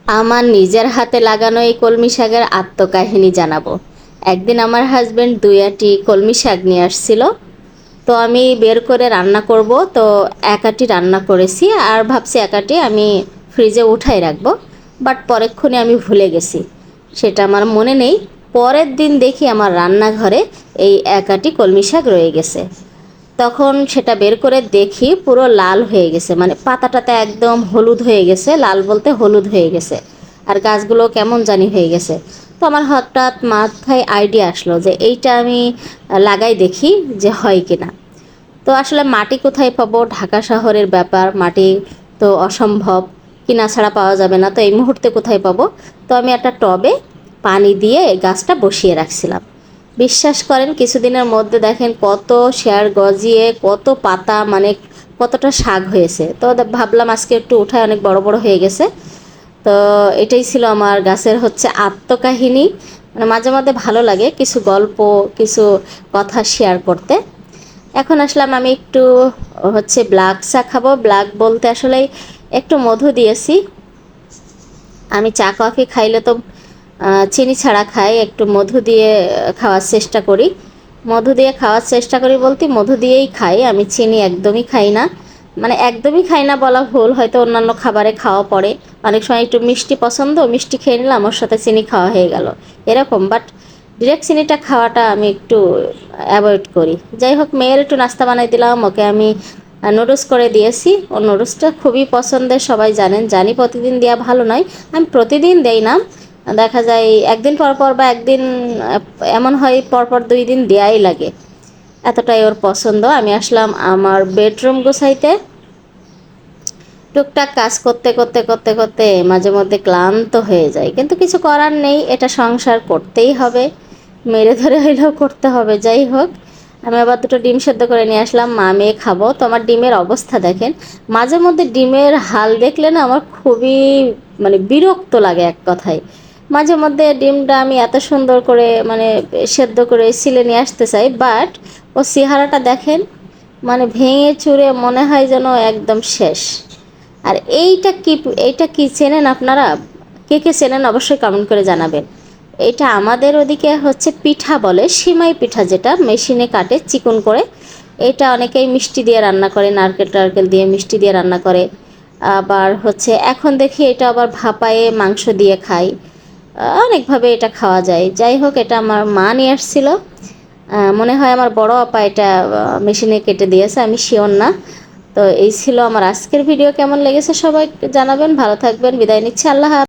আমার নিজের হাতে লাগানো এই কলমি শাকের আত্মকাহিনী জানাবো। একদিন আমার হাজবেন্ড 2 আটি কলমি শাক নিয়ে আসছিল। তো আমি বের করে রান্না করব, তো 1 আটি রান্না করেছি আর ভাবছি 1 আটি আমি ফ্রিজে উঠাই রাখবো। বাট পরেক্ষণে আমি ভুলে গেছি, সেটা আমার মনে নেই। পরের দিন দেখি আমার রান্নাঘরে এই 1 আটি কলমি শাক রয়ে গেছে। তখন সেটা বের করে দেখি পুরো লাল হয়ে গেছে, মানে পাতাটাতে একদম হলুদ হয়ে গেছে, লাল বলতে হলুদ হয়ে গেছে। আর গাছগুলো কেমন জানি হয়ে গেছে। তো আমার হঠাৎ মাথায় আইডিয়া আসলো যে এইটা আমি লাগাই দেখি যে হয় কিনা। তো আসলে মাটি কোথায় পাবো, ঢাকা শহরের ব্যাপার, মাটি তো অসম্ভব, কিনা ছাড়া পাওয়া যাবে না। তো এই মুহূর্তে কোথায় পাবো? তো আমি একটা টবে পানি দিয়ে গাছটা বসিয়ে রাখছিলাম। বিশ্বাস করেন কিছুদিনের মধ্যে দেখেন কত শেয়ার গজিয়ে কত পাতা, মানে কতটা শাক হয়েছে। তো ভাবলাম আজকে একটু উঠায়, অনেক বড় বড় হয়ে গেছে। তো এটাই ছিল আমার গাছের হচ্ছে আত্মকাহিনী। মানে মাঝে মাঝে ভালো লাগে কিছু গল্প, কিছু কথা শেয়ার করতে। এখন আসলাম আমি একটু হচ্ছে ব্ল্যাক চা খাবো। ব্ল্যাক বলতে আসলে একটু মধু দিয়েছি। আমি চা কফি খাইলে তো চিনি ছাড়া খাই, একটু মধু দিয়ে খাওয়ার চেষ্টা করি। মধু দিয়ে খাওয়ার চেষ্টা করি বলতে মধু দিয়েই খাই, আমি চিনি একদমই খাই না। মানে একদমই খাই না বলা ভুল, হয়তো অন্যান্য খাবারে খাওয়া পড়ে। অনেক সময় একটু মিষ্টি পছন্দ, মিষ্টি খেয়ে নিলাম, ওর সাথে চিনি খাওয়া হয়ে গেল এরকম। বাট ডিরেক্ট চিনিটা খাওয়াটা আমি একটু অ্যাভয়েড করি। যাই হোক, মেয়ের একটু নাস্তা বানাই দিলাম, ওকে আমি নুডলস করে দিয়েছি। ও নুডলসটা খুবই পছন্দের, সবাই জানি প্রতিদিন দেওয়া ভালো নয়। আমি প্রতিদিন দেই না, দেখা যায় একদিন পর পর বা একদিন এমন হয় পরপর 2 দিন দেয়াই লাগে, এতটাই ওর পছন্দ। আমি আসলাম আমার বেডরুম গোছাইতে। টুকটাক কাজ করতে করতে করতে করতে মাঝে মধ্যে ক্লান্ত হয়ে যায়, কিন্তু কিছু করার নেই, এটা সংসার করতেই হবে, মেরে ধরে হইলেও করতে হবে। যাই হোক, আমি আবার 2টো ডিম সেদ্ধ করে নিয়ে আসলাম, মা মেয়ে খাবো। তো আমার ডিমের অবস্থা দেখেন, মাঝে মধ্যে ডিমের হাল দেখলে না আমার খুবই মানে বিরক্ত লাগে এক কথায়। মাঝে মধ্যে ডিমটা আমি এত সুন্দর করে মানে সেদ্ধ করে সিলে নিয়ে আসতে চাই, বাট ও চেহারাটা দেখেন, মানে ভেঙে চুরে মনে হয় যেন একদম শেষ। আর এইটা কি চেনেন আপনারা? কে কে চেনেন অবশ্যই কমেন্ট করে জানাবেন। এটা আমাদের ওদিকে হচ্ছে পিঠা বলে, সিমাই পিঠা, যেটা মেশিনে কাটে চিকন করে। এটা অনেকেই মিষ্টি দিয়ে রান্না করে, নারকেল টারকেল দিয়ে মিষ্টি দিয়ে রান্না করে। আবার হচ্ছে এখন দেখি এটা আবার ভাপায়ে মাংস দিয়ে খাই। অনেকভাবে এটা খাওয়া যায়। যাই হোক, এটা আমার মা নিয়ে আসছিল। মনে হয় আমার বড় আপা এটা মেশিনে কেটে দিয়েছে, আমি শিওর না। তো এই ছিল আমার আজকের ভিডিও। কেমন লেগেছে সবাই জানাবেন। ভালো থাকবেন, বিদায় নিচ্ছি, আল্লাহ হাফেজ।